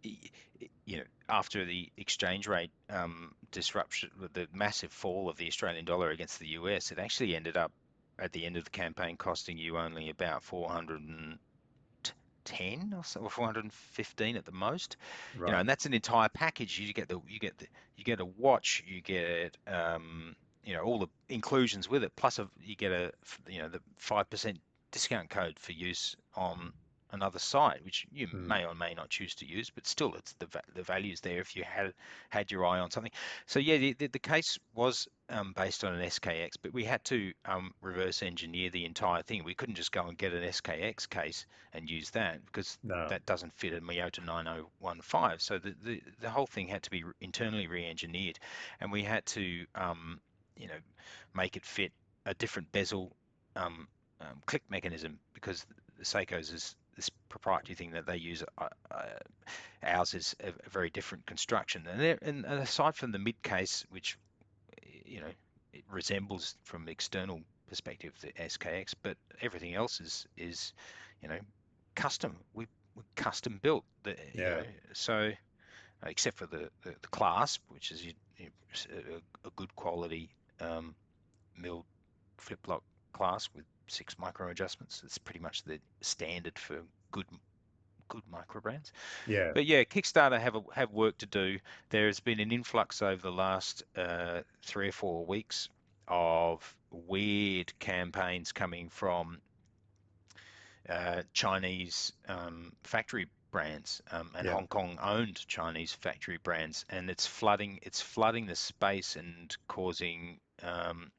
y- after the exchange rate disruption, with the massive fall of the Australian dollar against the US, it actually ended up at the end of the campaign costing you only about 410 or so, or 415 at the most. right. And that's an entire package. You get a watch, you get all the inclusions with it, plus you get the 5% discount code for use on another site, which you Mm. may or may not choose to use, but still, it's the value's there if you had your eye on something. So yeah, the case was based on an SKX, but we had to reverse engineer the entire thing. We couldn't just go and get an SKX case and use that because No. that doesn't fit a Miyota 9015. So the whole thing had to be internally re-engineered, and we had to you know make it fit a different bezel click mechanism because the Seiko's is this proprietary thing that they use. Ours is a very different construction, and aside from the mid case, which you know it resembles from external perspective the SKX, but everything else is you know custom. We custom built Yeah. so except for the clasp, which is a good quality um, milled flip lock clasp with 6 micro adjustments. It's pretty much the standard for good micro brands. Yeah. But yeah, Kickstarter have work to do. There has been an influx over the last 3 or 4 weeks of weird campaigns coming from Chinese factory brands and Yeah. Hong Kong owned Chinese factory brands, and it's flooding the space and causing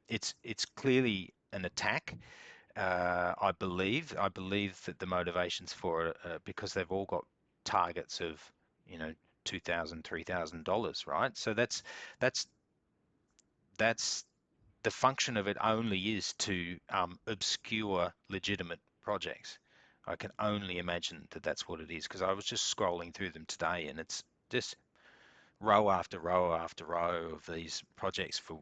it's clearly an attack. I believe that the motivations for it because they've all got targets of you know $2,000, $3,000, right? So that's that's the function of it only is to obscure legitimate projects. I can only imagine that that's what it is because I was just scrolling through them today, and it's just row after row after row of these projects for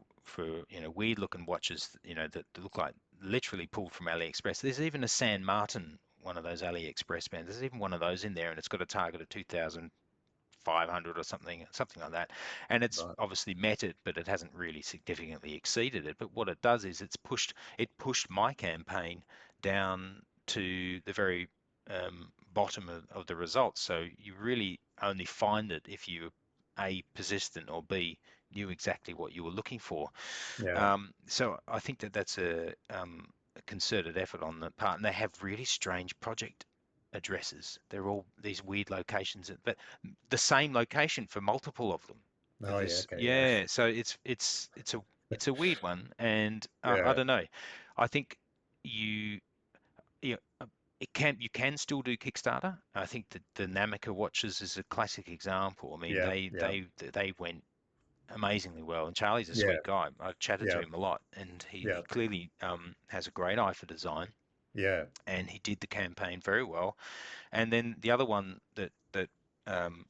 weird looking watches that look like literally pulled from AliExpress. There's even a San Martin, one of those AliExpress bands. There's even one of those in there, and it's got a target of 2,500 or something like that. And it's Right. obviously met it, but it hasn't really significantly exceeded it. But what it does is it pushed my campaign down to the very bottom of the results. So you really only find it if you A, persistent, or B, knew exactly what you were looking for. Yeah. So I think that that's a concerted effort on the part, and they have really strange project addresses. They're all these weird locations, but the same location for multiple of them. Oh yeah. This, Okay. Yeah. yeah. So it's a weird one, and I Yeah. don't know. I think you yeah, you can still do Kickstarter. I think that the Namika watches is a classic example. I mean, Yeah. Yeah. they went amazingly well, and Charlie's a Yeah. sweet guy. I've chatted to Yeah. him a lot, and he Yeah. clearly has a great eye for design, Yeah. and he did the campaign very well. And then the other one that um,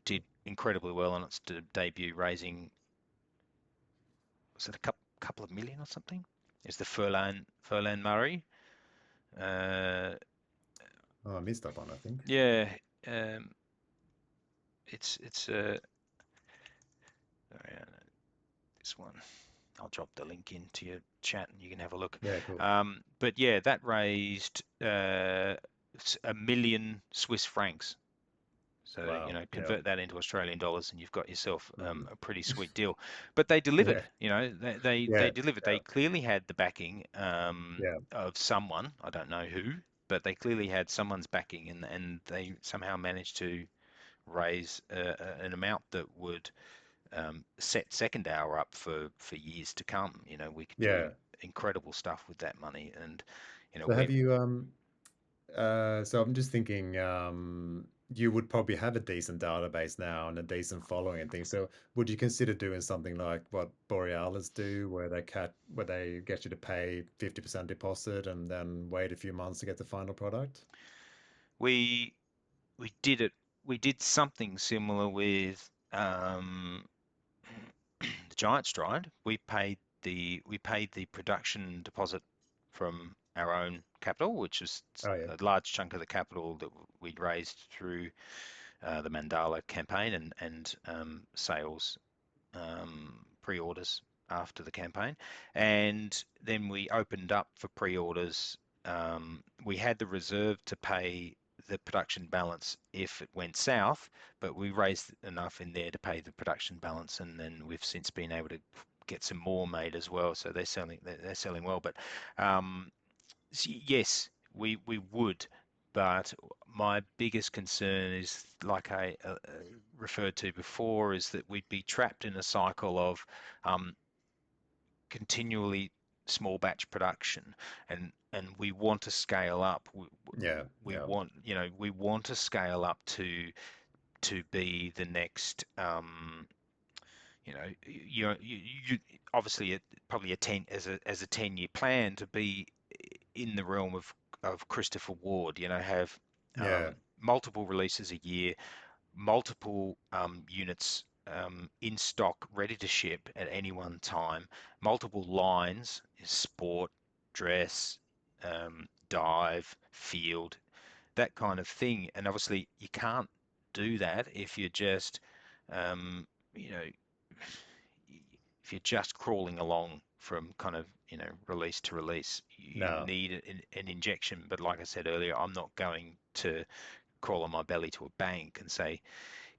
did incredibly well on its debut, raising was it a couple of million or something, is the Furlan Murray. Uh, Oh, I missed that one, I think. yeah, um, it's sorry, this one. I'll drop the link into your chat and you can have a look. Yeah. Cool. But yeah, that raised 1 million Swiss francs. So, Wow. Yeah. convert that into Australian dollars and you've got yourself Mm. a pretty sweet deal. But they delivered, Yeah. they Yeah. delivered. They Yeah. clearly had the backing Yeah. of someone, I don't know who, but they clearly had someone's backing, and they somehow managed to raise an amount that would set second hour up for years to come. We could do Yeah. incredible stuff with that money, and So we're have you so I'm just thinking you would probably have a decent database now and a decent following and things. So would you consider doing something like what Borealis do, where they get you to pay 50% deposit and then wait a few months to get the final product? we we did it. We did something similar with the Giant Stride. We paid the production deposit from our own capital, which is Oh yeah. a large chunk of the capital that we'd raised through the Mandala campaign and sales pre-orders after the campaign, and then we opened up for pre-orders. We had the reserve to pay the production balance if it went south, but we raised enough in there to pay the production balance, and then we've since been able to get some more made as well. So they're selling well, but yes, we would. But my biggest concern is, like I referred to before, is that we'd be trapped in a cycle of um, continually small batch production, and we want to scale up. Yeah, We yeah, want, we want to scale up to be the next, you obviously probably a 10 as a 10-year plan to be in the realm of Christopher Ward, have yeah, multiple releases a year, multiple units in stock, ready to ship at any one time, multiple lines, sport, dress, dive, field, that kind of thing. And obviously, you can't do that if you're just, um, you know, if you're just crawling along from kind of, release to release. You no, need an injection. But like I said earlier, I'm not going to crawl on my belly to a bank and say,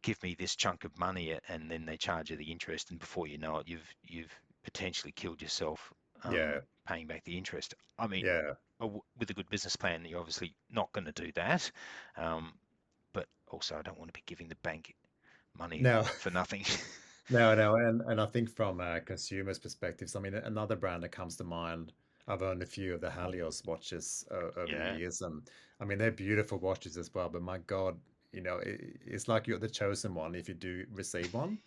give me this chunk of money, and then they charge you the interest, and before you know it, you've potentially killed yourself, yeah, paying back the interest. I mean, yeah. with a good business plan, you're obviously not going to do that. um, but also, I don't want to be giving the bank money No, for nothing. no, no, and I think from a consumer's perspectives, I mean, another brand that comes to mind, I've owned a few of the Halios watches over the Yeah, years, and I mean, they're beautiful watches as well, but my God, it's like you're the chosen one if you do receive one.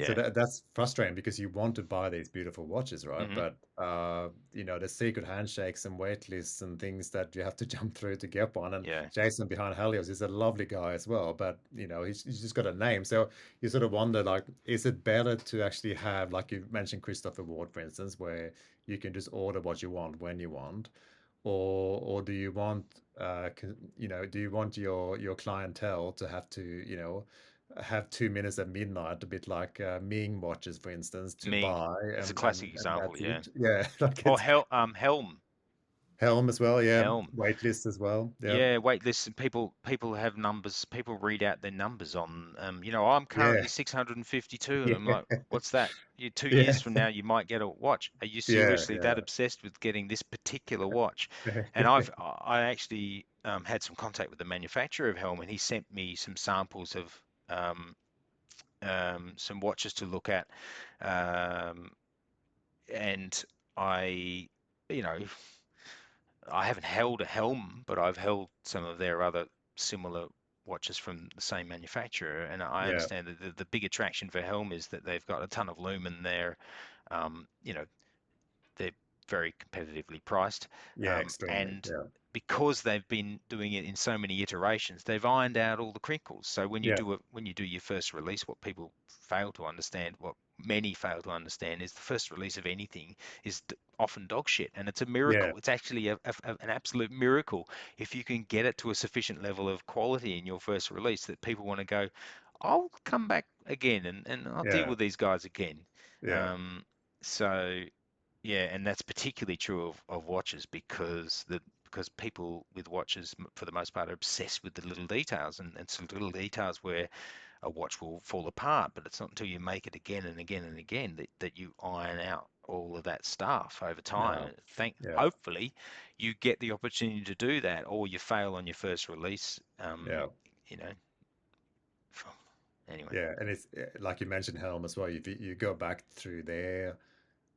So yeah. that's frustrating because you want to buy these beautiful watches, right? Hmm. But the secret handshakes and wait lists and things that you have to jump through to get one. And Yeah, Jason behind Helios is a lovely guy as well, but he's just got a name. So you sort of wonder, like, is it better to actually have, like you mentioned, Christopher Ward, for instance, where you can just order what you want when you want, or do you want do you want your clientele to have to have 2 minutes at midnight, a bit like Ming watches, for instance, to Ming buy, is a and classic that's example. Yeah. it. Yeah, like Or it's Helm. Helm as well. Yeah, Helm. waitlist as well. Yeah, Yeah, wait lists, and people have numbers. People read out their numbers on, I'm yeah, currently 652, and I'm yeah, like, what's that? You 2 years yeah, from now, you might get a watch. Are you yeah, seriously that yeah, obsessed with getting this particular watch? And I actually had some contact with the manufacturer of Helm, and he sent me some samples of some watches to look at, um, and I, you know. I haven't held a Helm, but I've held some of their other similar watches from the same manufacturer, and I yeah, understand that the big attraction for Helm is that they've got a ton of lumen there. Um, you know, they're very competitively priced, yeah, extremely. and Yeah, because they've been doing it in so many iterations, they've ironed out all the crinkles. So yeah, when you do your first release, what people fail to understand, what many fail to understand, is the first release of anything is often dog shit, and it's a yeah, miracle. It's actually an absolute miracle if you can get it to a sufficient level of quality in your first release that people want to go, I'll come back again, and I'll deal yeah, with these guys again. yeah. Um, so yeah, and that's particularly true of watches, because people with watches, for the most part, are obsessed with the little details, and some little details where a watch will fall apart, but it's not until you make it again and again and again that you iron out all of that stuff over time. No, yeah, Hopefully you get the opportunity to do that, or you fail on your first release. yeah. You know, anyway, Yeah, and it's like you mentioned Helm as well. You go back through their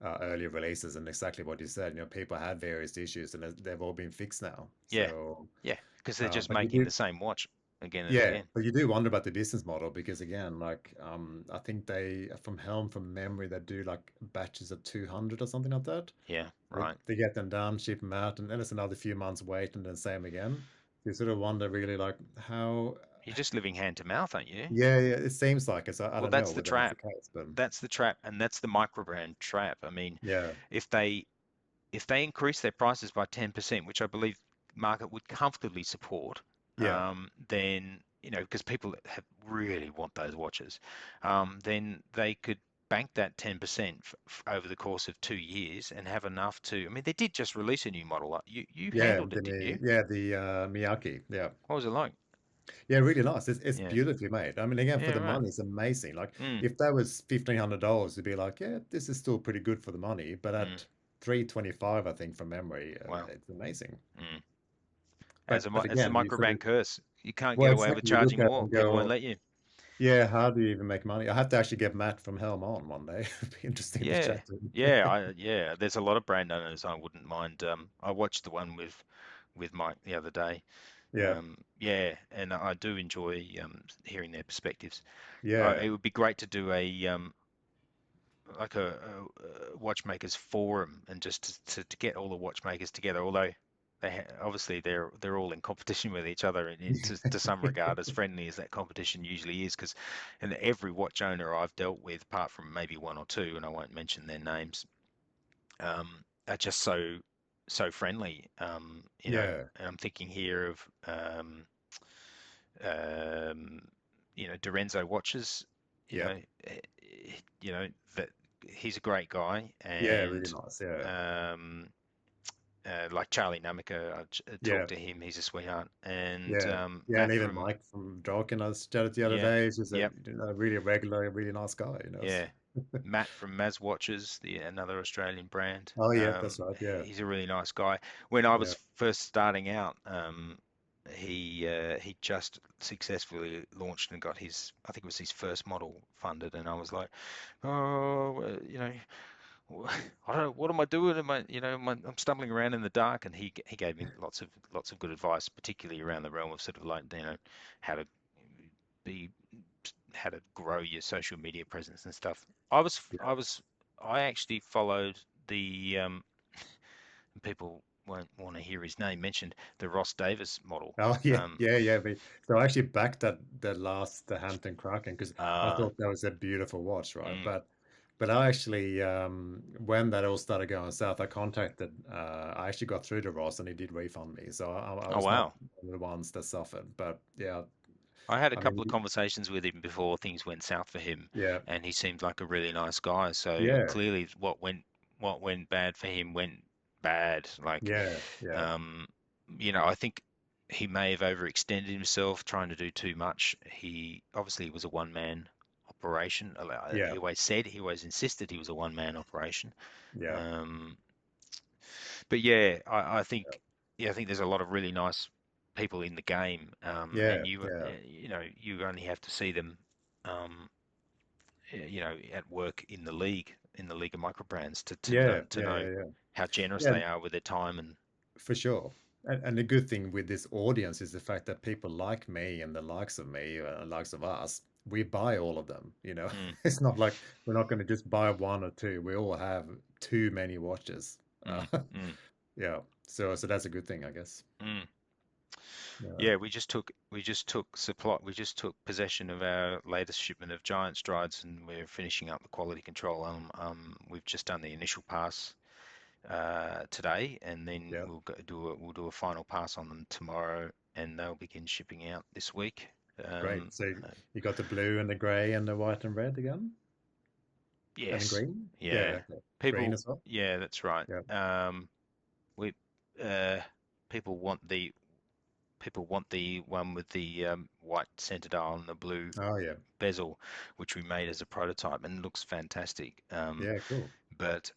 early releases, and exactly what you said. People had various issues, and they've all been fixed now. yeah, So, yeah, because they're just but you making do, the same watch again and yeah, again. but you do wonder about the business model because again, like I think they from Helm from memory they do like batches of 200 or something like that. Yeah, They, right. they get them done, ship them out, and then it's another few months wait, and then same again. You sort of wonder really like how. You're just living hand to mouth, aren't you? Yeah, yeah, it seems like it. So I Well, don't know that's the whether that's the trap. case, but That's the trap, and that's the microbrand trap. I mean, yeah, if they if they increase their prices by 10%, which I believe market would comfortably support, yeah. then because people have really want those watches, then they could bank that 10% over the course of 2 years and have enough to. I mean, they did just release a new model. You Yeah, handled it, didn't you? the Miyake. Yeah. What was it like? Yeah, really nice. It's Yeah, beautifully made. I mean, again, for yeah, the right. money, it's amazing. Like Mm, if that was $1,500, it'd be like, yeah, this is still pretty good for the money. But mm, at 325, I think from memory, wow. it's amazing. Mm. but It's the again, you sort of, microbrand curse. You can't well, get away with exactly, you look charging at it more. and People won't go, let you. yeah, how do you even make money? I have to actually get Matt from Helm on one day. It'd be interesting to Yeah, chat to him. yeah. There's a lot of brand owners I wouldn't mind. I watched the one with Mike the other day. Yeah, Yeah, and I do enjoy hearing their perspectives. yeah. It would be great to do a like a watchmakers forum and just to get all the watchmakers together. Although obviously they're all in competition with each other to some regard, as friendly as that competition usually is. Because and every watch owner I've dealt with, apart from maybe one or two, and I won't mention their names, are just so friendly. Yeah, And I'm thinking here of um, Dorenzo watches. You yeah, know, eh, you know that he's a great guy, yeah, really and nice. Yeah, um, like Charlie Namika, yeah, talked to him. He's a sweetheart, and yeah, yeah. And Matt even from Mike from Drawkin, I chatted the other yeah, day. He's just a, yep, really regular, really nice guy, you know. yeah. Matt from Maz Watches, the another Australian brand. Oh, yeah, that's right. Yeah, He's a really nice guy. When I yeah. was first starting out, he just successfully launched and got his, I think it was his first model funded, and I was like, oh, I don't know, what am I doing? I'm stumbling around in the dark, and he gave me lots of good advice, particularly around the realm of sort of like how to be how to grow your social media presence and stuff. I actually followed the people won't want to hear his name mentioned, the Ross Davis model. Oh, yeah, Um, yeah, yeah. So I actually backed the Hampton Kraken because I uh, thought that was a beautiful watch, right? mm, But I actually, when that all started going south, I actually got through to Ross and he did refund me. So I oh was not wow. one of the ones that suffered. But yeah, I had a I mean, couple of conversations with him before things went south for him, yeah, and he seemed like a really nice guy. So yeah, clearly, what went bad for him went bad. Like, yeah, yeah, um, I think he may have overextended himself trying to do too much. He obviously was a one-man operation. yeah, He always insisted he was a one-man operation. yeah, Um, but yeah, I think yeah, I think there's a lot of really nice people in the game, yeah, and yeah, you only have to see them, um, at work in the league of microbrands yeah, to yeah, know yeah, yeah. how generous Yeah, they are with their time and for sure. And the good thing with this audience is the fact that people like me and the likes of me, likes of us, we buy all of them, you know. mm, It's not like we're not going to just buy one or two. We all have too many watches. mm, mm, Yeah. So that's a good thing, I guess. mm. Yeah. Yeah, we just took possession of our latest shipment of giant strides, and we're finishing up the quality control. We've just done the initial pass today, and then Yeah. we'll do a final pass on them tomorrow, and they'll begin shipping out this week. Great. So Uh, you got the blue and the gray and the white and red again? And the yes, green? yeah. Yeah, okay. Green as well? Yeah, that's right. Yeah. We uh, people want the people want the one with the white center dial and the blue Oh, yeah. bezel, which we made as a prototype, and looks fantastic. Yeah, cool. But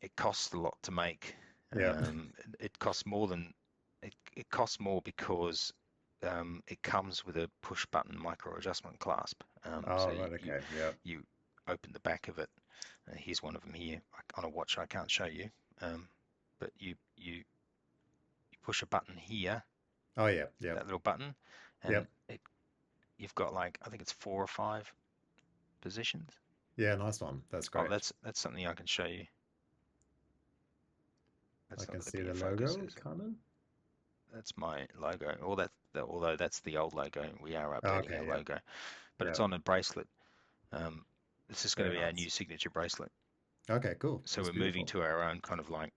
it costs a lot to make. Yeah. It costs more it costs more because it comes with a push button micro adjustment clasp. Oh, So right. Okay. Yeah. you open the back of it. Here's one of them here on a watch I can't show you, but you push a button here, Oh, yeah. Yeah. that little button, and Yep. you've got like I think it's 4 or 5 positions. Yeah, nice one. That's Oh, great. that's something I can show you. I Let's not can let it see be the in focus. logo, kind of. That's my logo. Although that's the old logo, we are updating our Okay, yeah, logo, but it's yeah, on a bracelet. Um, this is going very to be our new nice. signature bracelet. Okay, cool. So That's we're moving beautiful. to our own kind of like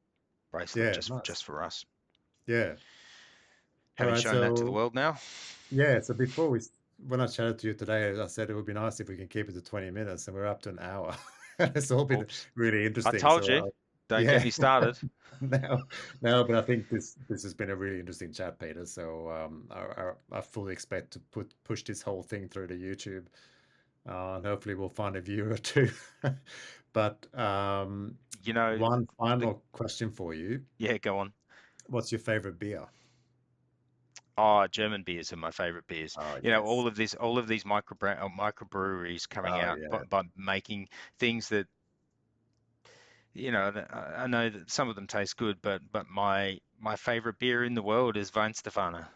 bracelet Yeah, just nice. for us. Yeah. All Having right. shown that to the So world now. yeah, so when I chatted to you today, I said it would be nice if we can keep it to 20 minutes, and we're up to an hour. It's all been Oops. really I interesting. told So you. Don't get yeah, me started. now, now, but I think this has been a really interesting chat, Peter. So I fully expect to push this whole thing through to YouTube, and hopefully we'll find a viewer or two. But You know, one the final question for you. yeah, go on. What's your favorite beer? Oh, German beers are my favorite beers. Oh, You know, yes. all of these microbreweries coming Oh, out yeah. by making things that, you know, I know that some of them taste good, but my favorite beer in the world is Weihenstephaner.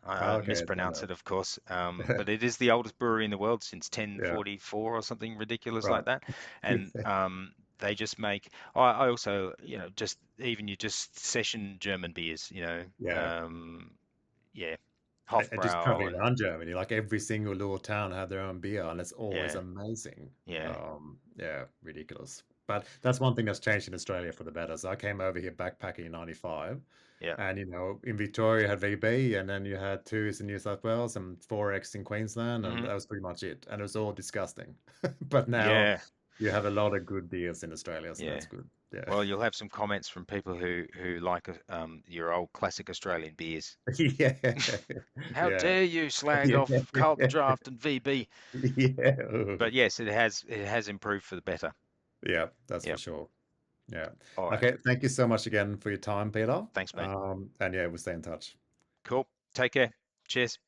I Okay, I don't mispronounce know. it, of course, but it is the oldest brewery in the world since Yeah, 1044 or something ridiculous right. like that. And they just make. I also, you know, just even you just session German beers, you know, Yeah. yeah, And just Hofbrau traveling and around Germany, like every single little town had their own beer, and it's always yeah, amazing. yeah, Yeah, ridiculous. But that's one thing that's changed in Australia for the better. So I came over here backpacking in 95, yeah. and in Victoria you had VB, and then you had twos in New South Wales and 4X in Queensland, and Hmm. that was pretty much it. And it was all disgusting. But now Yeah, you have a lot of good beers in Australia, so yeah. that's good. Yeah. Well, you'll have some comments from people who like your old classic Australian beers. Yeah. How Yeah. dare you slag off Carlton Yeah. Draft and VB? Yeah. But yes, it has improved for the better. Yeah, that's for Yep. sure. Yeah. All right. Okay. Thank you so much again for your time, Peter. Thanks, mate. And yeah, we'll stay in touch. Cool. Take care. Cheers.